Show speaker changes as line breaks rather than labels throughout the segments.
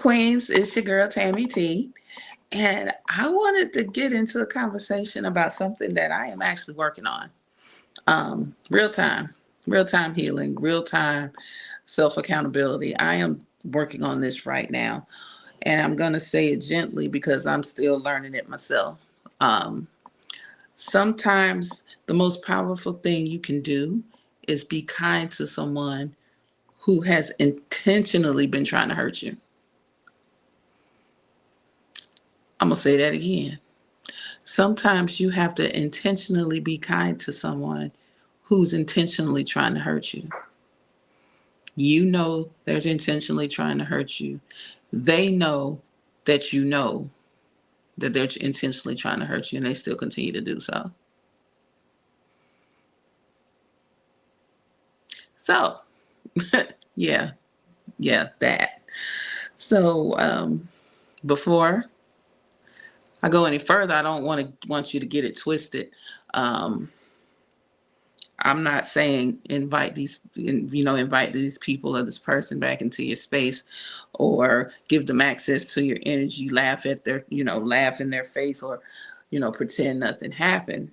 Queens? It's your girl Tammy T. And I wanted to get into a conversation about something that I am actually working on. Real time, real time healing, real time self accountability. I am working on this right now. And I'm going to say it gently because I'm still learning it myself. Um, Sometimes the most powerful thing you can do is be kind to someone who has intentionally been trying to hurt you. I'm going to say that again. Sometimes you have to intentionally be kind to someone who's intentionally trying to hurt you. You know they're intentionally trying to hurt you. They know that they're intentionally trying to hurt you, and they still continue to do so. So, yeah, that. So, before I go any further, I don't want you to get it twisted. Um, I'm not saying invite these people or this person back into your space or give them access to your energy, laugh in their face or, pretend nothing happened.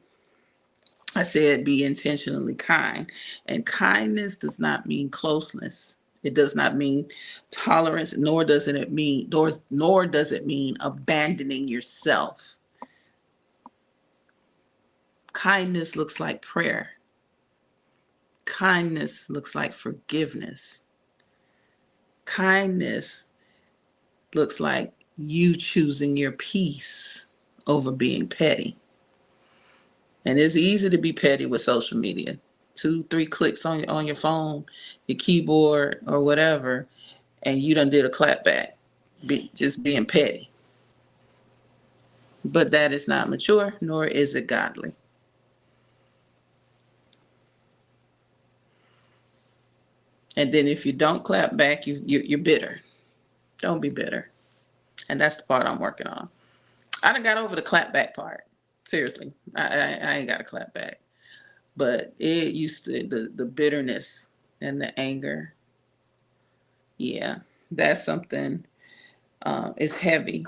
I said be intentionally kind. And kindness does not mean closeness. It does not mean tolerance, nor does it mean abandoning yourself. Kindness looks like prayer. Kindness looks like forgiveness. Kindness looks like you choosing your peace over being petty. And it's easy to be petty with social media. 2, 3 clicks on your phone, your keyboard, or whatever, and you done did a clap back, just being petty. But that is not mature, nor is it godly. And then if you don't clap back, you're bitter. Don't be bitter. And that's the part I'm working on. I done got over the clap back part. Seriously, I ain't got a clap back. But it used to, the bitterness and the anger. Yeah, that's something. It's heavy.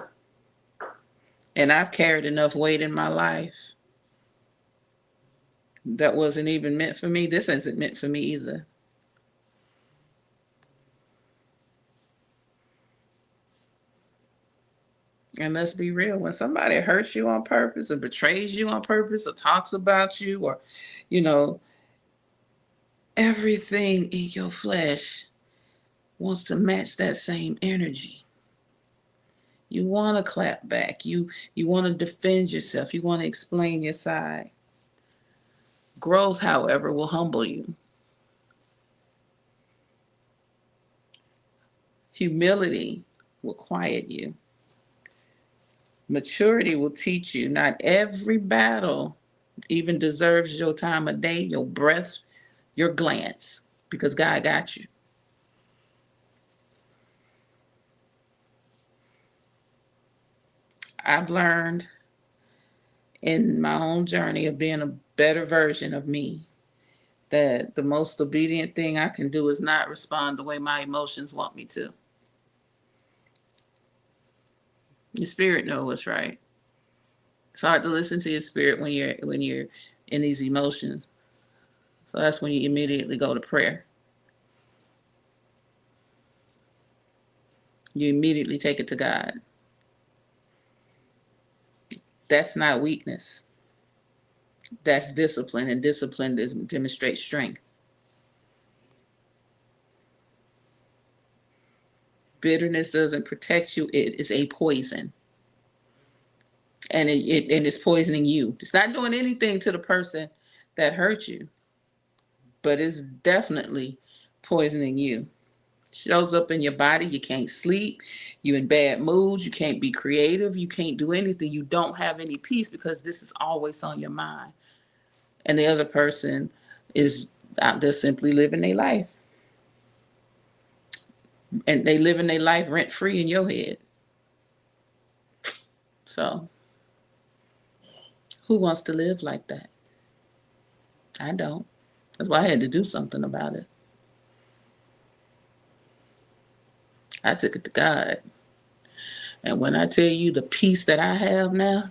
And I've carried enough weight in my life that wasn't even meant for me. This isn't meant for me either. And let's be real, when somebody hurts you on purpose or betrays you on purpose or talks about you or, you know, everything in your flesh wants to match that same energy. You want to clap back. You want to defend yourself. You want to explain your side. Growth, however, will humble you. Humility will quiet you. Maturity will teach you not every battle even deserves your time of day, your breath, your glance, because God got you. I've learned in my own journey of being a better version of me that the most obedient thing I can do is not respond the way my emotions want me to. Your spirit knows what's right. It's hard to listen to your spirit when you're in these emotions. So that's when you immediately go to prayer. You immediately take it to God. That's not weakness. That's discipline, and discipline demonstrates strength. Bitterness doesn't protect you, it is a poison. And it's poisoning you. It's not doing anything to the person that hurt you, but it's definitely poisoning you. Shows up in your body. You can't sleep. You're in bad moods. You can't be creative. You can't do anything. You don't have any peace because this is always on your mind. And the other person is out there simply living their life. And they living their life rent free in your head. So who wants to live like that? I don't. That's why I had to do something about it. I took it to God. And when I tell you the peace that I have now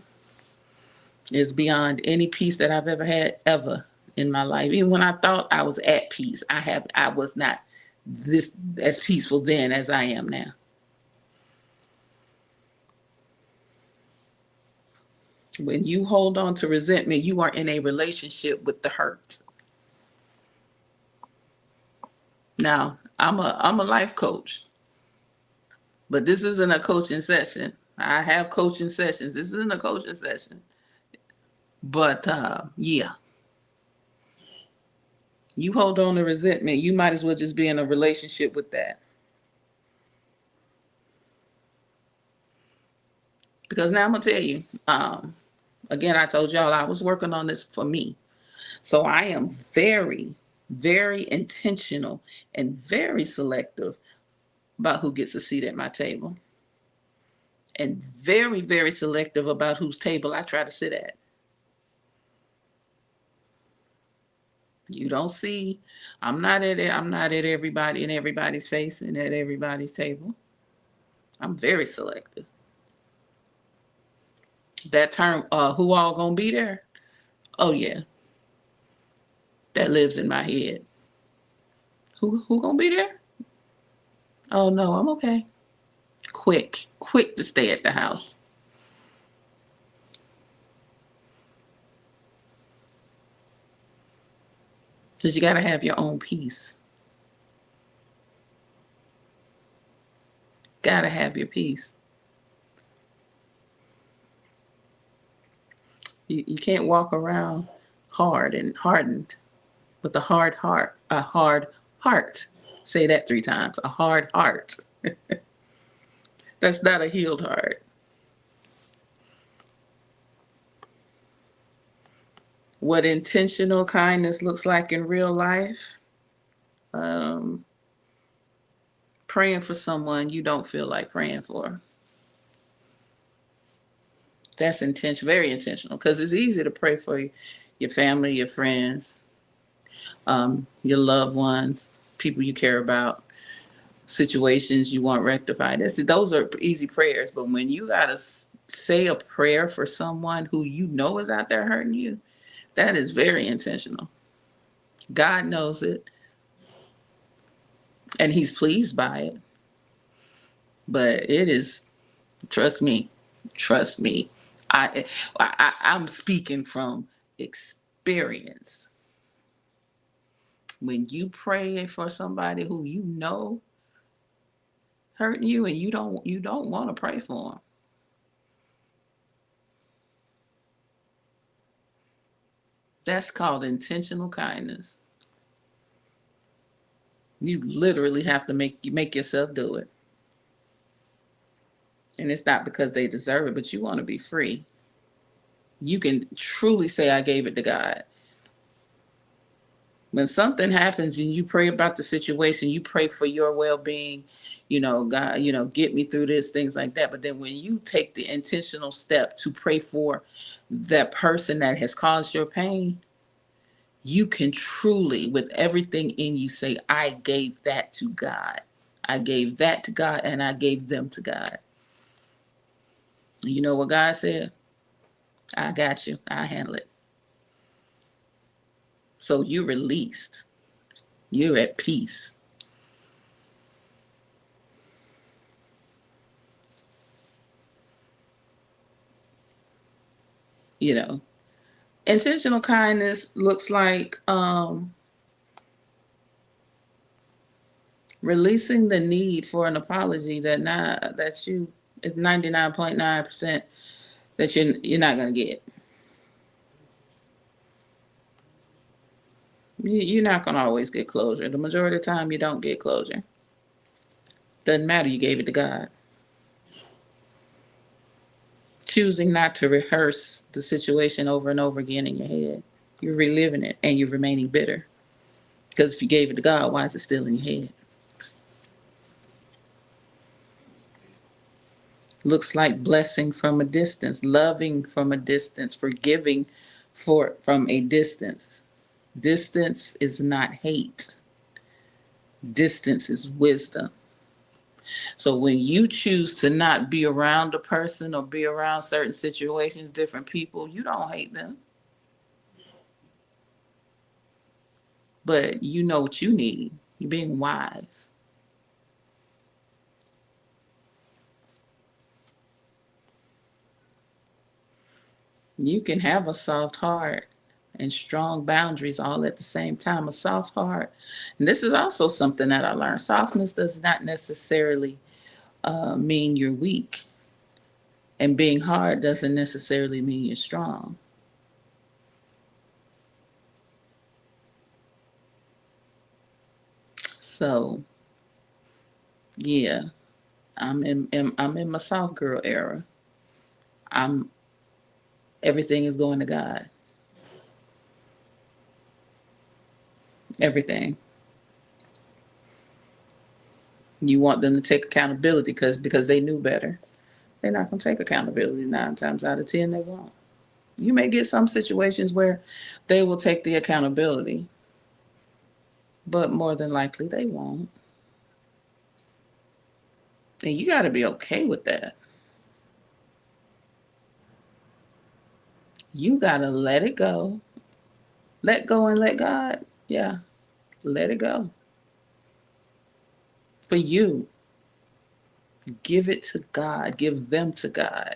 is beyond any peace that I've ever had ever in my life. Even when I thought I was at peace, I was not this as peaceful then as I am now. When you hold on to resentment, you are in a relationship with the hurt. Now, I'm a life coach, but this isn't a coaching session. I have coaching sessions. This isn't a coaching session. But yeah, you hold on to resentment, you might as well just be in a relationship with that. Because now I'm gonna tell you, again, I told y'all I was working on this for me. So I am very, very intentional and very selective about who gets a seat at my table. And very, very selective about whose table I try to sit at. You don't see, I'm not at everybody in everybody's face and at everybody's table. I'm very selective. That term, who all gonna be there? Oh yeah, that lives in my head. Who gonna be there? Oh no, I'm okay. Quick to stay at the house. Because you gotta have your own peace. Gotta have your peace. You can't walk around hard and hardened with a hard heart. A hard heart. Say that 3 times. A hard heart. That's not a healed heart. What intentional kindness looks like in real life, um, praying for someone you don't feel like praying for. That's intentional, very intentional, because it's easy to pray for your family, your friends, your loved ones, people you care about, situations you want rectified. Those are easy prayers, but when you gotta say a prayer for someone who you know is out there hurting you, that is very intentional. God knows it, and He's pleased by it. But it is, trust me, trust me. I'm speaking from experience. When you pray for somebody who you know hurting you, and you don't want to pray for them, that's called intentional kindness. You literally have to make yourself do it. And it's not because they deserve it, but you want to be free. You can truly say, I gave it to God. When something happens and you pray about the situation, you pray for your well-being, God, get me through this, things like that. But then when you take the intentional step to pray for that person that has caused your pain, you can truly, with everything in you, say, I gave that to God. I gave that to God, and I gave them to God. And you know what God said? I got you. I handle it. So you're released. You're at peace. You know, intentional kindness looks like releasing the need for an apology that you is 99.9% that you're not gonna get. You're not gonna always get closure. The majority of the time, you don't get closure. Doesn't matter. You gave it to God. Choosing not to rehearse the situation over and over again in your head. You're reliving it and you're remaining bitter. Because if you gave it to God, why is it still in your head? Looks like blessing from a distance, loving from a distance, forgiving from a distance. Distance is not hate. Distance is wisdom. So when you choose to not be around a person or be around certain situations, different people, you don't hate them, but you know what you need. You're being wise. You can have a soft heart and strong boundaries all at the same time. A soft heart, and this is also something that I learned. Softness does not necessarily mean you're weak, and being hard doesn't necessarily mean you're strong. So yeah, I'm in my soft girl era. I'm Everything is going to God. Everything. You want them to take accountability because they knew better. They're not going to take accountability 9 times out of 10. They won't. You may get some situations where they will take the accountability, but more than likely they won't. And you got to be okay with that. You got to let it go. Let go and let God. Yeah, let it go. For you, give it to God. Give them to God.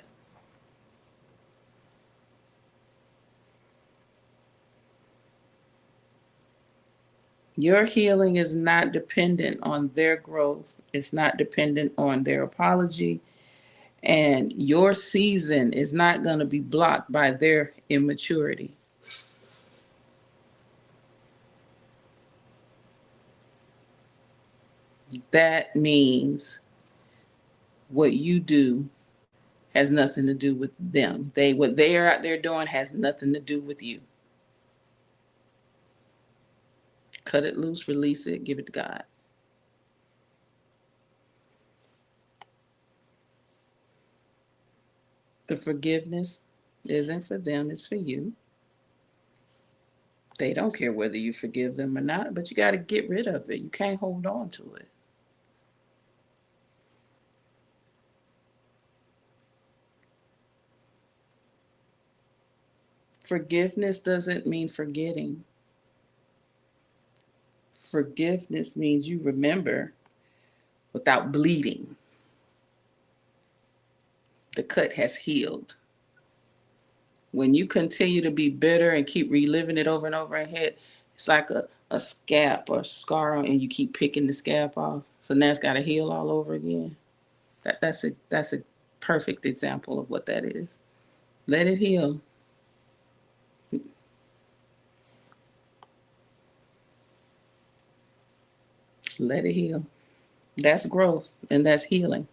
Your healing is not dependent on their growth. It's not dependent on their apology. And your season is not going to be blocked by their immaturity. That means what you do has nothing to do with them. What they are out there doing has nothing to do with you. Cut it loose, release it, give it to God. The forgiveness isn't for them, it's for you. They don't care whether you forgive them or not, but you got to get rid of it. You can't hold on to it. Forgiveness doesn't mean forgetting. Forgiveness means you remember without bleeding. The cut has healed. When you continue to be bitter and keep reliving it over and over again, it's like a scab or scar on, and you keep picking the scab off. So now it's got to heal all over again. That's a perfect example of what that is. Let it heal. Let it heal. That's growth and that's healing.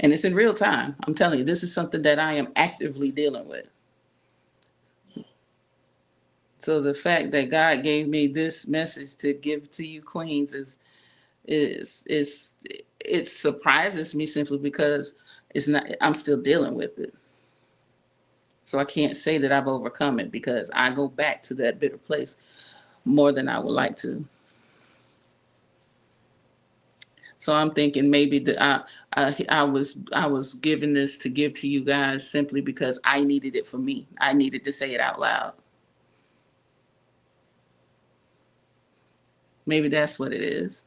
And it's in real time. I'm telling you, this is something that I am actively dealing with. So the fact that God gave me this message to give to you queens is it surprises me simply because it's not I'm still dealing with it. So I can't say that I've overcome it because I go back to that bitter place more than I would like to. So I'm thinking maybe that I was given this to give to you guys simply because I needed it for me. I needed to say it out loud. Maybe that's what it is.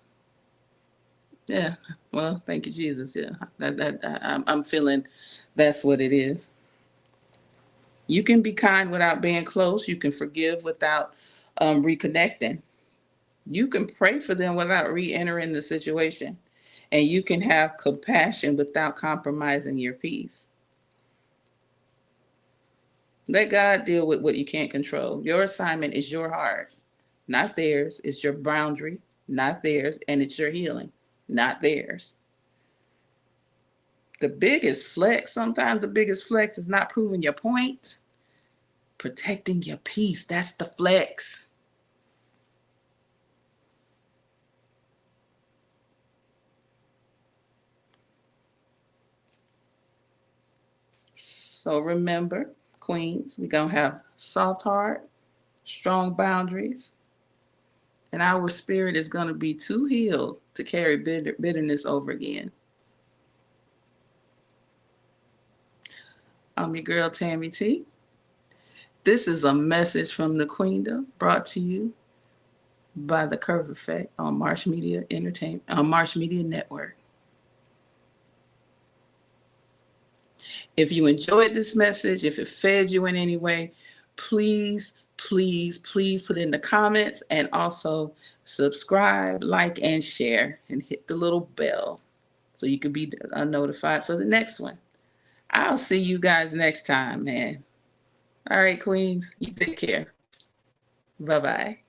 Yeah. Well, thank you, Jesus. Yeah. I'm feeling that's what it is. You can be kind without being close. You can forgive without reconnecting. You can pray for them without re-entering the situation. And you can have compassion without compromising your peace. Let God deal with what you can't control. Your assignment is your heart, not theirs. It's your boundary, not theirs. And it's your healing, not theirs. Sometimes the biggest flex is not proving your point, protecting your peace. That's the flex. So remember, queens, we're going to have soft heart, strong boundaries, And our spirit is going to be too healed to carry bitterness over again. I'm your girl, Tammy T. This is a message from the Queendom brought to you by the Curve Effect on Marsh Media Entertainment, on Marsh Media Network. If you enjoyed this message, if it fed you in any way, please, please, please put in the comments, and also subscribe, like, and share, and hit the little bell so you can be notified for the next one. I'll see you guys next time, man. All right, Queens, you take care. Bye-bye.